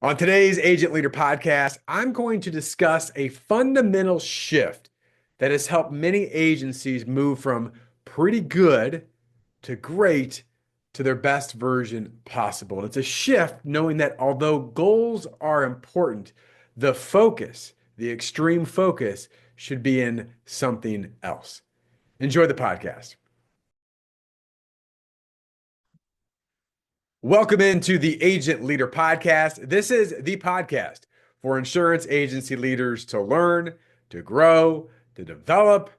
On today's Agent Leader podcast, I'm going to discuss a fundamental shift that has helped many agencies move from pretty good to great to their best version possible. And it's a shift knowing that although goals are important, the extreme focus, should be in something else. Enjoy the podcast. Welcome into the Agent Leader Podcast. This is the podcast for insurance agency leaders to learn, to grow, to develop,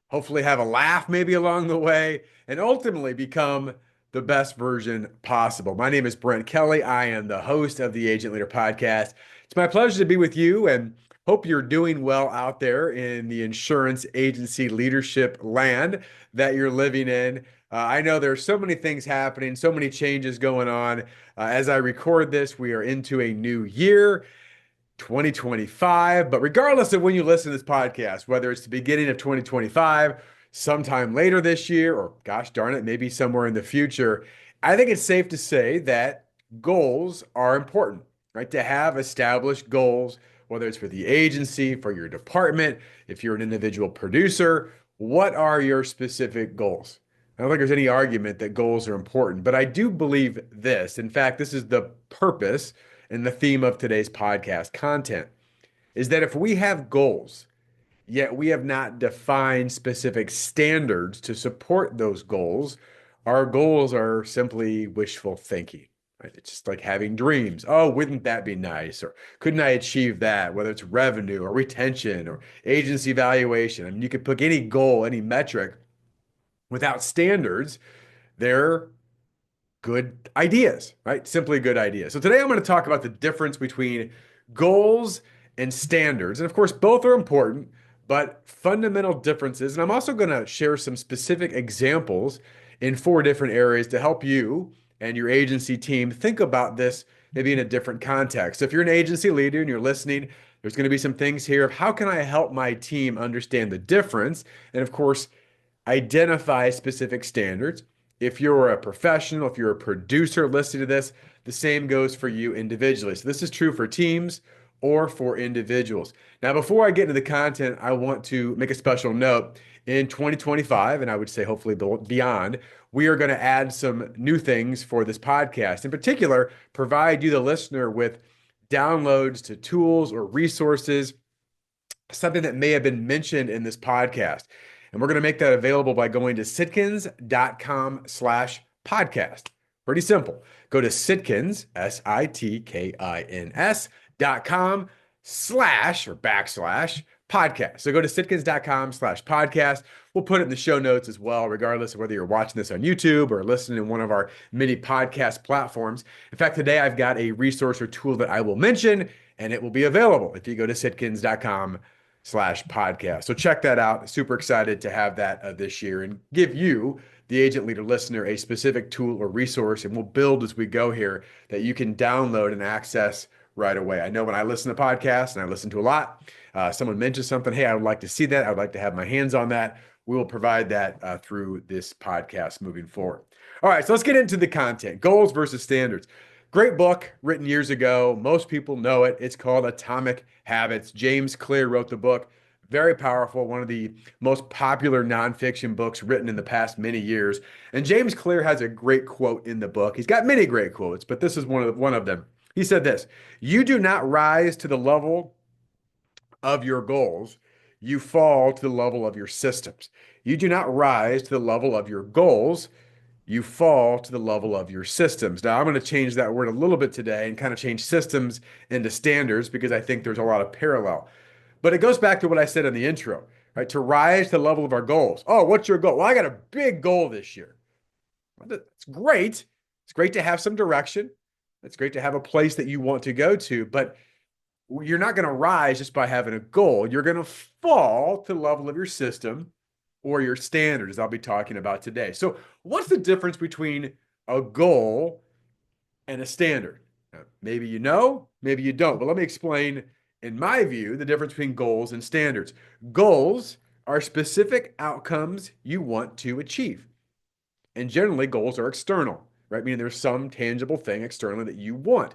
hopefully have a laugh maybe along the way, and ultimately become the best version possible. My name is Brent Kelly. I am the host of the Agent Leader Podcast. It's my pleasure to be with you and hope you're doing well out there in the insurance agency leadership land that you're living in. I know there's so many things happening, so many changes going on. As I record this, we are into a new year, 2025. But regardless of when you listen to this podcast, whether it's the beginning of 2025, sometime later this year, or gosh darn it, maybe somewhere in the future, I think it's safe to say that goals are important, right? To have established goals, whether it's for the agency, for your department, if you're an individual producer, what are your specific goals? I don't think there's any argument that goals are important, but I do believe this. In fact, this is the purpose and the theme of today's podcast content is that if we have goals, yet we have not defined specific standards to support those goals, our goals are simply wishful thinking. Right? It's just like having dreams. Oh, wouldn't that be nice? Or couldn't I achieve that? Whether it's revenue or retention or agency valuation. I mean, you could pick any goal, any metric without standards. They're good ideas, right? Simply good ideas. So today I'm going to talk about the difference between goals and standards. And of course, both are important, but fundamental differences. And I'm also going to share some specific examples in four different areas to help you and your agency team think about this maybe in a different context. So if you're an agency leader and you're listening, there's going to be some things here of how can I help my team understand the difference? And of course, identify specific standards. If you're a professional, if you're a producer listening to this, the same goes for you individually. So this is true for teams or for individuals. Now, before I get into the content, I want to make a special note. In 2025, and I would say hopefully beyond, we are going to add some new things for this podcast. In particular, provide you, the listener, with downloads to tools or resources, something that may have been mentioned in this podcast. And we're going to make that available by going to sitkins.com/podcast. Pretty simple. Go to Sitkins, SITKINS.com slash or backslash podcast. So go to sitkins.com/podcast. We'll put it in the show notes as well, regardless of whether you're watching this on YouTube or listening in one of our many podcast platforms. In fact, today I've got a resource or tool that I will mention, and it will be available if you go to sitkins.com/podcast. So check that out. Super excited to have that this year and give you, the agent leader listener, a specific tool or resource, and we'll build as we go here that you can download and access right away. I know when I listen to podcasts, and I listen to a lot, someone mentions something, hey, I would like to see that. I would like to have my hands on that. We will provide that through this podcast moving forward. All right, so let's get into the content, goals versus standards. Great book written years ago. Most people know it. It's called Atomic Habits. James Clear wrote the book. Very powerful, one of the most popular nonfiction books written in the past many years. And James Clear has a great quote in the book. He's got many great quotes, but this is one of them. He said this: "You do not rise to the level of your goals, you fall to the level of your systems. You do not rise to the level of your goals, you fall to the level of your systems." Now, I'm going to change that word a little bit today and kind of change systems into standards because I think there's a lot of parallel. But it goes back to what I said in the intro, right? To rise to the level of our goals. Oh, what's your goal? Well, I got a big goal this year. Well, that's great. It's great to have some direction. It's great to have a place that you want to go to, but you're not going to rise just by having a goal. You're going to fall to the level of your system or your standards, as I'll be talking about today. So, what's the difference between a goal and a standard? Now, maybe you know, maybe you don't, but let me explain, in my view, the difference between goals and standards. Goals are specific outcomes you want to achieve. And generally, goals are external, right? Meaning there's some tangible thing externally that you want.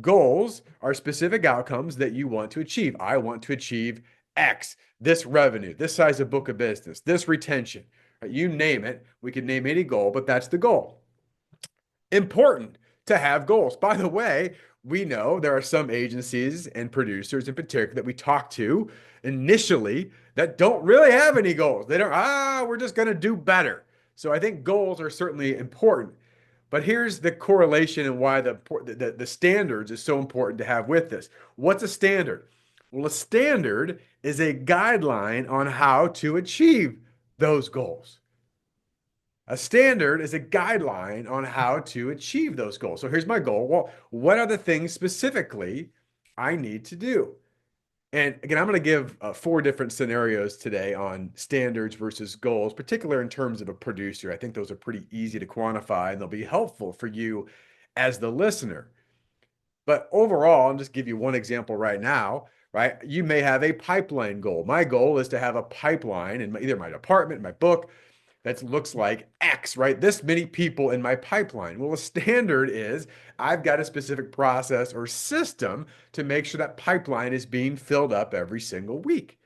Goals are specific outcomes that you want to achieve. I want to achieve X, this revenue, this size of book of business, this retention. Right? You name it. We could name any goal, but that's the goal. Important to have goals. By the way, we know there are some agencies and producers in particular that we talk to initially that don't really have any goals. They don't, we're just going to do better. So I think goals are certainly important. But here's the correlation and why the standards is so important to have with this. What's a standard? Well, a standard is a guideline on how to achieve those goals. A standard is a guideline on how to achieve those goals. So here's my goal. Well, what are the things specifically I need to do? And again, I'm going to give 4 different scenarios today on standards versus goals, particularly in terms of a producer. I think those are pretty easy to quantify and they'll be helpful for you as the listener. But overall, I'll just give you one example right now, right? You may have a pipeline goal. My goal is to have a pipeline in either my department, my book, that looks like X, right? This many people in my pipeline. Well, a standard is I've got a specific process or system to make sure that pipeline is being filled up every single week.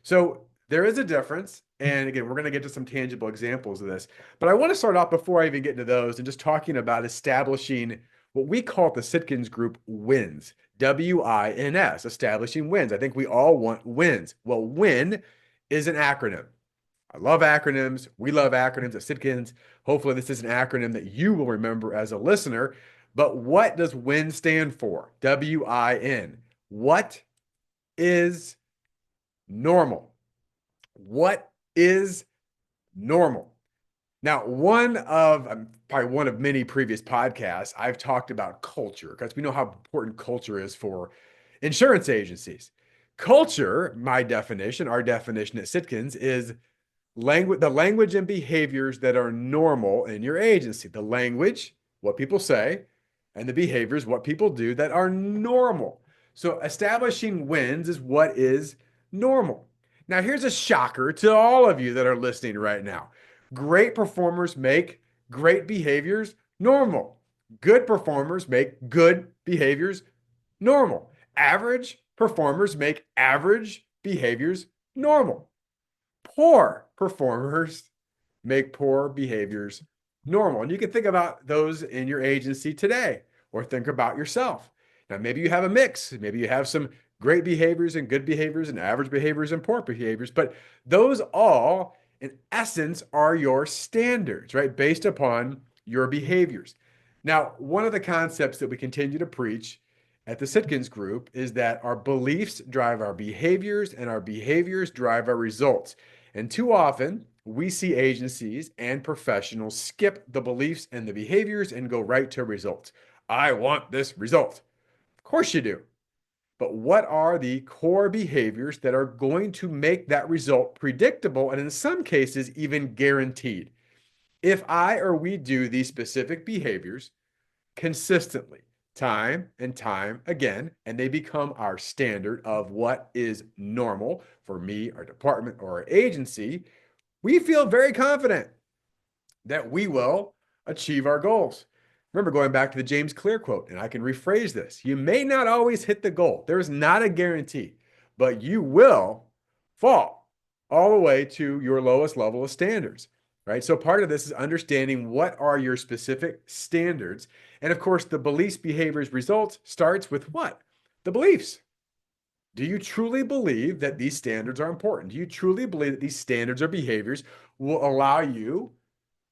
So there is a difference. And again, we're going to get to some tangible examples of this. But I want to start off before I even get into those and just talking about establishing what we call at the Sitkins Group wins. WINS, establishing wins. I think we all want wins. Well, WIN is an acronym. I love acronyms. We love acronyms at Sitkins. Hopefully, this is an acronym that you will remember as a listener. But what does WIN stand for? WIN. What is normal? What is normal? Now, probably one of many previous podcasts, I've talked about culture because we know how important culture is for insurance agencies. Culture, my definition, our definition at Sitkins, is the language and behaviors that are normal in your agency. The language, what people say, and the behaviors, what people do that are normal. So establishing wins is what is normal. Now, here's a shocker to all of you that are listening right now. Great performers make great behaviors normal. Good performers make good behaviors normal. Average performers make average behaviors normal. Poor performers make poor behaviors normal. And you can think about those in your agency today or think about yourself. Now, maybe you have a mix. Maybe you have some great behaviors and good behaviors and average behaviors and poor behaviors, but those all, in essence, are your standards, right? Based upon your behaviors. Now, one of the concepts that we continue to preach at the Sitkins Group is that our beliefs drive our behaviors and our behaviors drive our results. And too often, we see agencies and professionals skip the beliefs and the behaviors and go right to results. I want this result. Of course you do. But what are the core behaviors that are going to make that result predictable and in some cases even guaranteed? If I or we do these specific behaviors consistently, time and time again, and they become our standard of what is normal for me, our department, or our agency, we feel very confident that we will achieve our goals. Remember, going back to the James Clear quote, and I can rephrase this, you may not always hit the goal. There is not a guarantee, but you will fall all the way to your lowest level of standards, right? So part of this is understanding what are your specific standards. And of course, the beliefs, behaviors, results starts with what? The beliefs. Do you truly believe that these standards are important? Do you truly believe that these standards or behaviors will allow you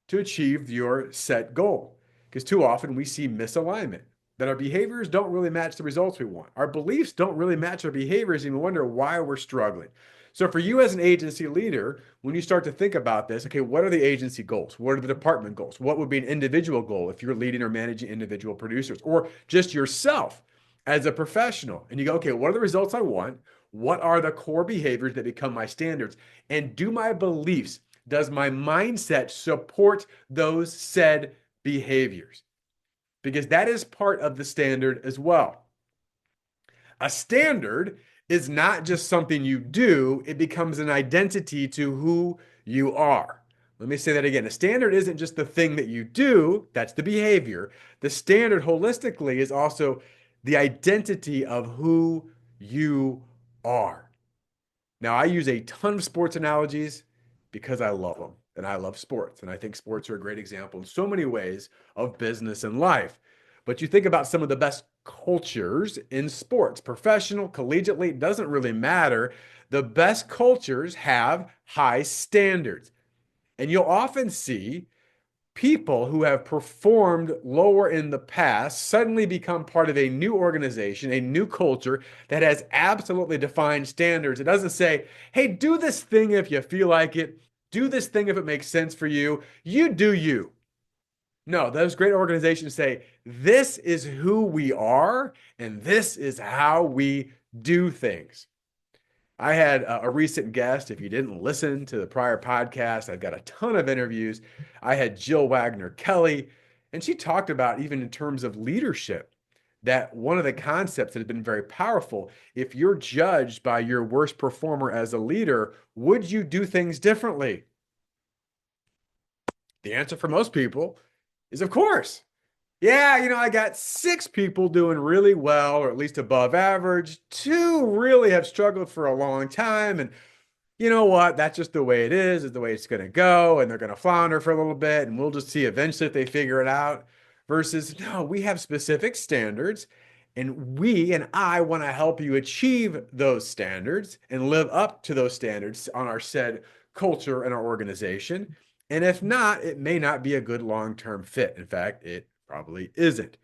to achieve your set goal? Because too often we see misalignment, that our behaviors don't really match the results we want. Our beliefs don't really match our behaviors, and we wonder why we're struggling. So for you as an agency leader, when you start to think about this, okay, what are the agency goals? What are the department goals? What would be an individual goal if you're leading or managing individual producers, or just yourself as a professional? And you go, okay, what are the results I want? What are the core behaviors that become my standards? And do my beliefs, does my mindset support those said behaviors? Because that is part of the standard as well. A standard is not just something you do, it becomes an identity to who you are. Let me say that again. A standard isn't just the thing that you do, that's the behavior. The standard holistically is also the identity of who you are. Now, I use a ton of sports analogies because I love them and I love sports. And I think sports are a great example in so many ways of business and life. But you think about some of the best cultures in sports, professional, collegiately, it doesn't really matter. The best cultures have high standards. And you'll often see people who have performed lower in the past suddenly become part of a new organization, a new culture that has absolutely defined standards. It doesn't say, hey, do this thing if you feel like it, do this thing if it makes sense for you, you do you. No, those great organizations say, this is who we are, and this is how we do things. I had a recent guest. If you didn't listen to the prior podcast, I've got a ton of interviews. I had Jill Wagner Kelly, and she talked about, even in terms of leadership, that one of the concepts that has been very powerful, if you're judged by your worst performer as a leader, would you do things differently? The answer for most people is, of course. Yeah, I got 6 people doing really well, or at least above average. 2 really have struggled for a long time. And you know what? That's just the way it is the way it's going to go. And they're going to flounder for a little bit. And we'll just see eventually if they figure it out. Versus, no, we have specific standards. And we and I want to help you achieve those standards and live up to those standards on our said culture and our organization. And if not, it may not be a good long-term fit. In fact, it probably isn't.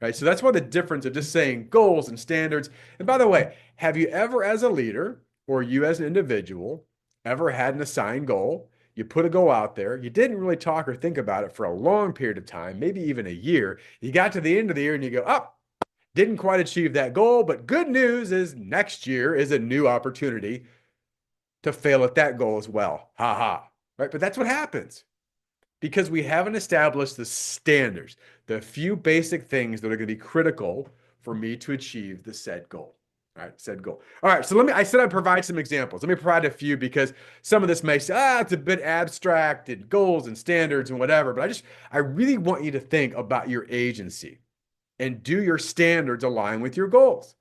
Right. So that's why the difference of just saying goals and standards. And by the way, have you ever, as a leader or you as an individual, ever had an assigned goal? You put a goal out there, you didn't really talk or think about it for a long period of time, maybe even a year. You got to the end of the year and you go, oh, didn't quite achieve that goal. But good news is next year is a new opportunity to fail at that goal as well. Ha ha. Right. But that's what happens because we haven't established the standards, the few basic things that are going to be critical for me to achieve the said goal. All right, said goal. All right, so I said I'd provide some examples. Let me provide a few because some of this may say, it's a bit abstract and goals and standards and whatever, but I really want you to think about your agency and do your standards align with your goals?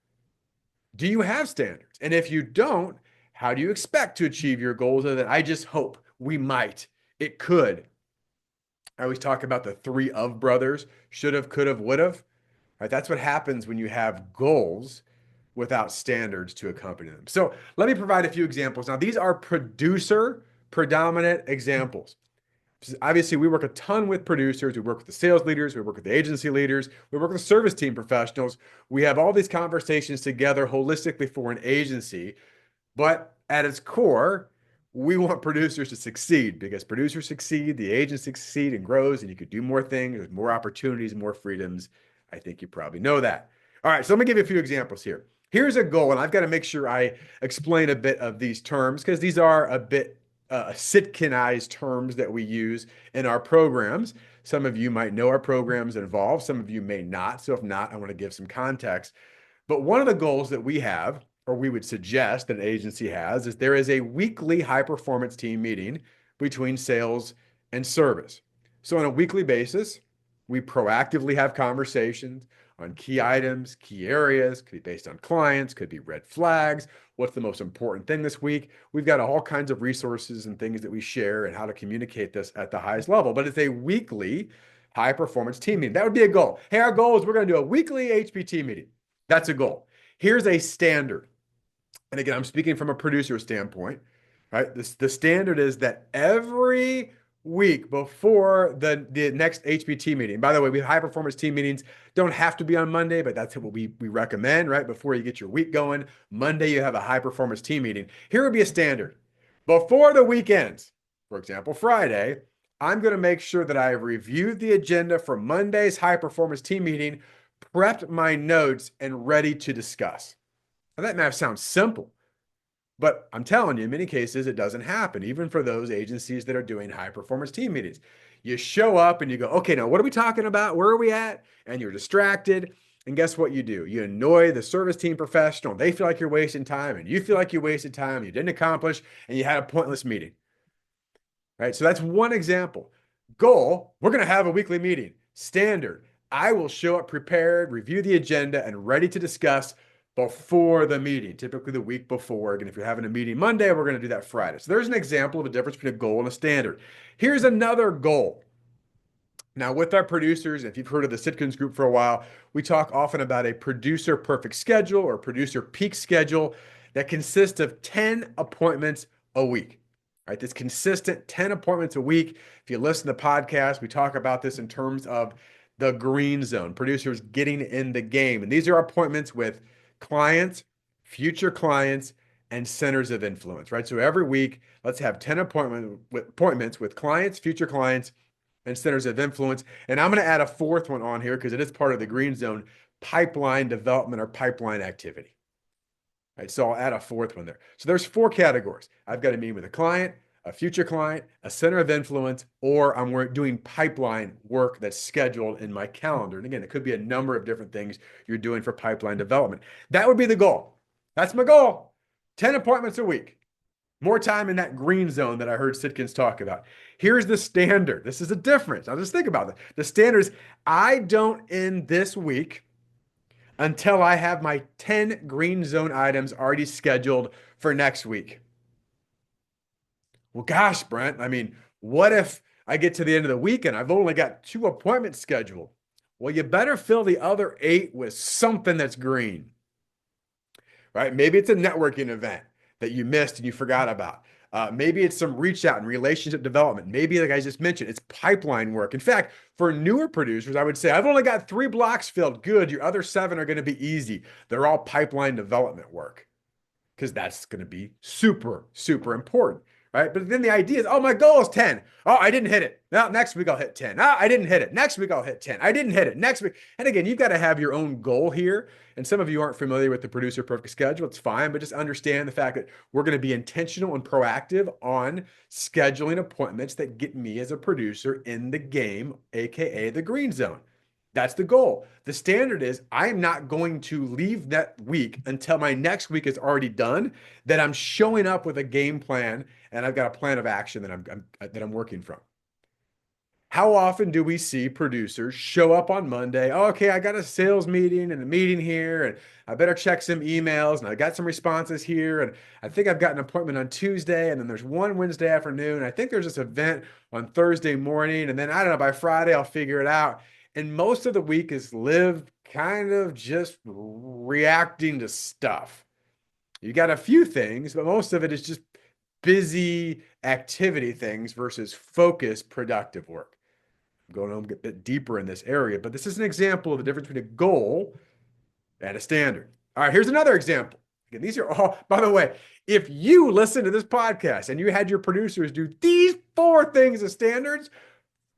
Do you have standards? And if you don't, how do you expect to achieve your goals? And then I just hope we might, it could. I always talk about the 3 of brothers, should have, could have, would have. Right? That's what happens when you have goals without standards to accompany them. So let me provide a few examples. Now, these are producer predominant examples. Obviously, we work a ton with producers. We work with the sales leaders. We work with the agency leaders. We work with the service team professionals. We have all these conversations together holistically for an agency. But at its core, we want producers to succeed because producers succeed, the agency succeed and grows, and you could do more things. There's more opportunities, more freedoms. I think you probably know that. All right, so let me give you a few examples here. Here's a goal, and I've got to make sure I explain a bit of these terms because these are a bit Sitkinized terms that we use in our programs. Some of you might know our programs involved. Some of you may not. So if not, I want to give some context. But one of the goals that we have, or we would suggest that an agency has, is there is a weekly high performance team meeting between sales and service. So on a weekly basis, we proactively have conversations on key items, key areas, could be based on clients, could be red flags. What's the most important thing this week? We've got all kinds of resources and things that we share and how to communicate this at the highest level. But it's a weekly high performance team meeting. That would be a goal. Hey, our goal is we're going to do a weekly HPT meeting. That's a goal. Here's a standard. And again, I'm speaking from a producer standpoint, right? The standard is that every week before the next HPT meeting. By the way, we high performance team meetings don't have to be on Monday, but that's what we recommend, right? Before you get your week going, Monday you have a high performance team meeting. Here would be a standard. Before the weekends, for example, Friday, I'm going to make sure that I have reviewed the agenda for Monday's high performance team meeting, prepped my notes, and ready to discuss. Now that may sound simple, but I'm telling you, in many cases, it doesn't happen, even for those agencies that are doing high performance team meetings. You show up and you go, okay, now what are we talking about? Where are we at? And you're distracted. And guess what you do? You annoy the service team professional. They feel like you're wasting time and you feel like you wasted time. You didn't accomplish and you had a pointless meeting. Right? So that's one example. Goal, we're going to have a weekly meeting. Standard, I will show up prepared, review the agenda, and ready to discuss before the meeting, typically the week before. And if you're having a meeting Monday, we're going to do that Friday. So there's an example of a difference between a goal and a standard. Here's another goal. Now, with our producers, if you've heard of the Sitkins group for a while, we talk often about a producer perfect schedule or producer peak schedule that consists of 10 appointments a week. Right? This consistent 10 appointments a week. If you listen to the podcast, we talk about this in terms of the green zone, producers getting in the game. And these are appointments with clients, future clients, and centers of influence, right? So every week, let's have 10 appointments with clients, future clients, and centers of influence. And I'm going to add a fourth one on here because it is part of the green zone, pipeline development or pipeline activity. Right, so I'll add a fourth one there. So there's 4 categories. I've got to meet with a client, a future client, a center of influence, or I'm doing pipeline work that's scheduled in my calendar. And again, it could be a number of different things you're doing for pipeline development. That would be the goal. That's my goal. 10 appointments a week. More time in that green zone that I heard Sitkins talk about. Here's the standard. This is a difference. I'll just think about it. The standard is I don't end this week until I have my 10 green zone items already scheduled for next week. Well, gosh, Brent, I mean, what if I get to the end of the week and I've only got 2 appointments scheduled? Well, you better fill the other 8 with something that's green, right? Maybe it's a networking event that you missed and you forgot about. Maybe it's some reach out and relationship development. Maybe, like I just mentioned, it's pipeline work. In fact, for newer producers, I would say, I've only got 3 blocks filled. Good. Your other 7 are going to be easy. They're all pipeline development work because that's going to be super, super important. Right. But then the idea is, oh, my goal is 10. Oh, I didn't hit it. Now, next week I'll hit 10. Ah, I didn't hit it. Next week I'll hit 10. I didn't hit it. Next week. And again, you've got to have your own goal here. And some of you aren't familiar with the producer perfect schedule. It's fine, but just understand the fact that we're going to be intentional and proactive on scheduling appointments that get me as a producer in the game, AKA the green zone. That's the goal. The standard is I'm not going to leave that week until my next week is already done, that I'm showing up with a game plan and I've got a plan of action that I'm working from. How often do we see producers show up on Monday? Oh, okay, I got a sales meeting and a meeting here, and I better check some emails, and I got some responses here, and I think I've got an appointment on Tuesday, and then there's one Wednesday afternoon. I think there's this event on Thursday morning, and then I don't know, by Friday I'll figure it out. And most of the week is lived kind of just reacting to stuff. You got a few things, but most of it is just busy activity things versus focused, productive work. I'm going to get a bit deeper in this area, but this is an example of the difference between a goal and a standard. All right, here's another example. Again, these are all, by the way, if you listen to this podcast and you had your producers do these 4 things as standards,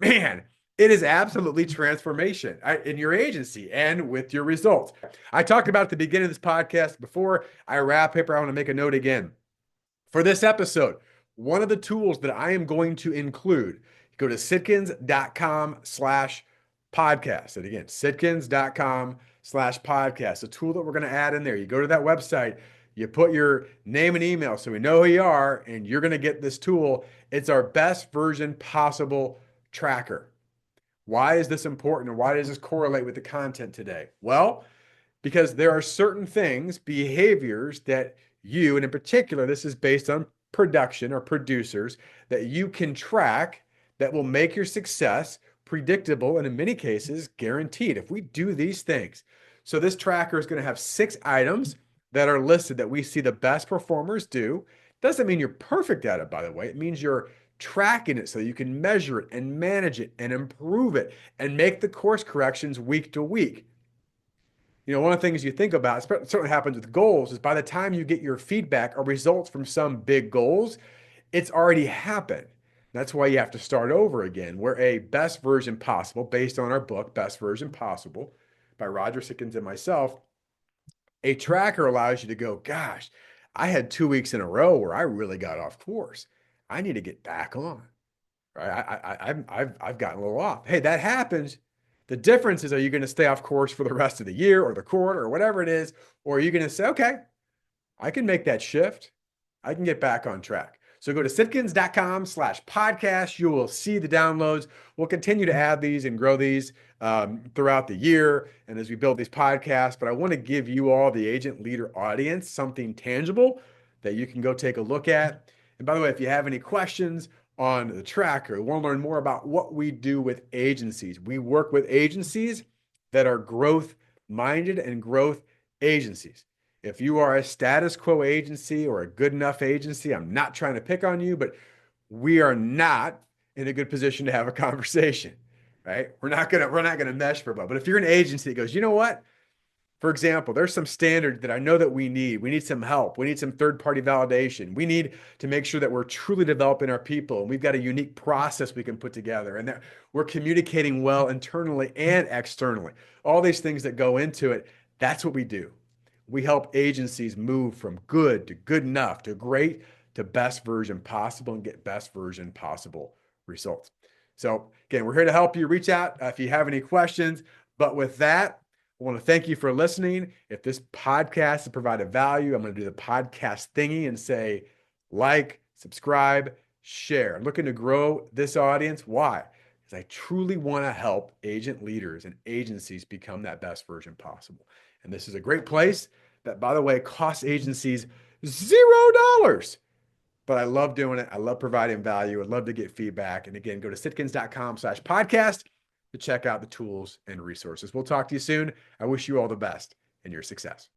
man, it is absolutely transformation in your agency and with your results. I talked about at the beginning of this podcast. Before I wrap here, I want to make a note again. For this episode, one of the tools that I am going to include, go to sitkins.com/podcast. And again, sitkins.com/podcast, a tool that we're going to add in there. You go to that website, you put your name and email so we know who you are, and you're going to get this tool. It's our best version possible tracker. Why is this important, and why does this correlate with the content today? Well, because there are certain things, behaviors that you, and in particular, this is based on production or producers, that you can track that will make your success predictable and in many cases guaranteed if we do these things. So this tracker is going to have 6 items that are listed that we see the best performers do. Doesn't mean you're perfect at it, by the way. It means you're tracking it so you can measure it and manage it and improve it and make the course corrections week to week. You know, one of the things you think about, certainly happens with goals, is by the time you get your feedback or results from some big goals, it's already happened. That's why you have to start over again. We're a best version possible based on our book, Best Version Possible by Roger Sitkins and myself. A tracker allows you to go, gosh, I had 2 weeks in a row where I really got off course. I need to get back on. Right? I've gotten a little off. Hey, that happens. The difference is, are you going to stay off course for the rest of the year or the quarter or whatever it is? Or are you going to say, okay, I can make that shift. I can get back on track. So go to sitkins.com/podcast. You will see the downloads. We'll continue to add these and grow these throughout the year and as we build these podcasts. But I want to give you all, the agent leader audience, something tangible that you can go take a look at. And by the way, if you have any questions on the tracker, want to learn more about what we do with agencies, we work with agencies that are growth minded and growth agencies. If you are a status quo agency or a good enough agency, I'm not trying to pick on you, but we are not in a good position to have a conversation, right? We're not gonna mesh for a while. But if you're an agency that goes, you know what? For example, there's some standards that I know that we need. We need some help. We need some third-party validation. We need to make sure that we're truly developing our people. And we've got a unique process we can put together and that we're communicating well internally and externally. All these things that go into it, that's what we do. We help agencies move from good to good enough to great to best version possible and get best version possible results. So again, we're here to help you. Reach out if you have any questions. But with that, I want to thank you for listening. If this podcast has provided value, I'm going to do the podcast thingy and say like, subscribe, share. I'm looking to grow this audience. Why? Because I truly want to help agent leaders and agencies become that best version possible. And this is a great place that, by the way, costs agencies $0. But I love doing it. I love providing value. I'd love to get feedback. And again, go to sitkins.com/podcast to check out the tools and resources. We'll talk to you soon. I wish you all the best in your success.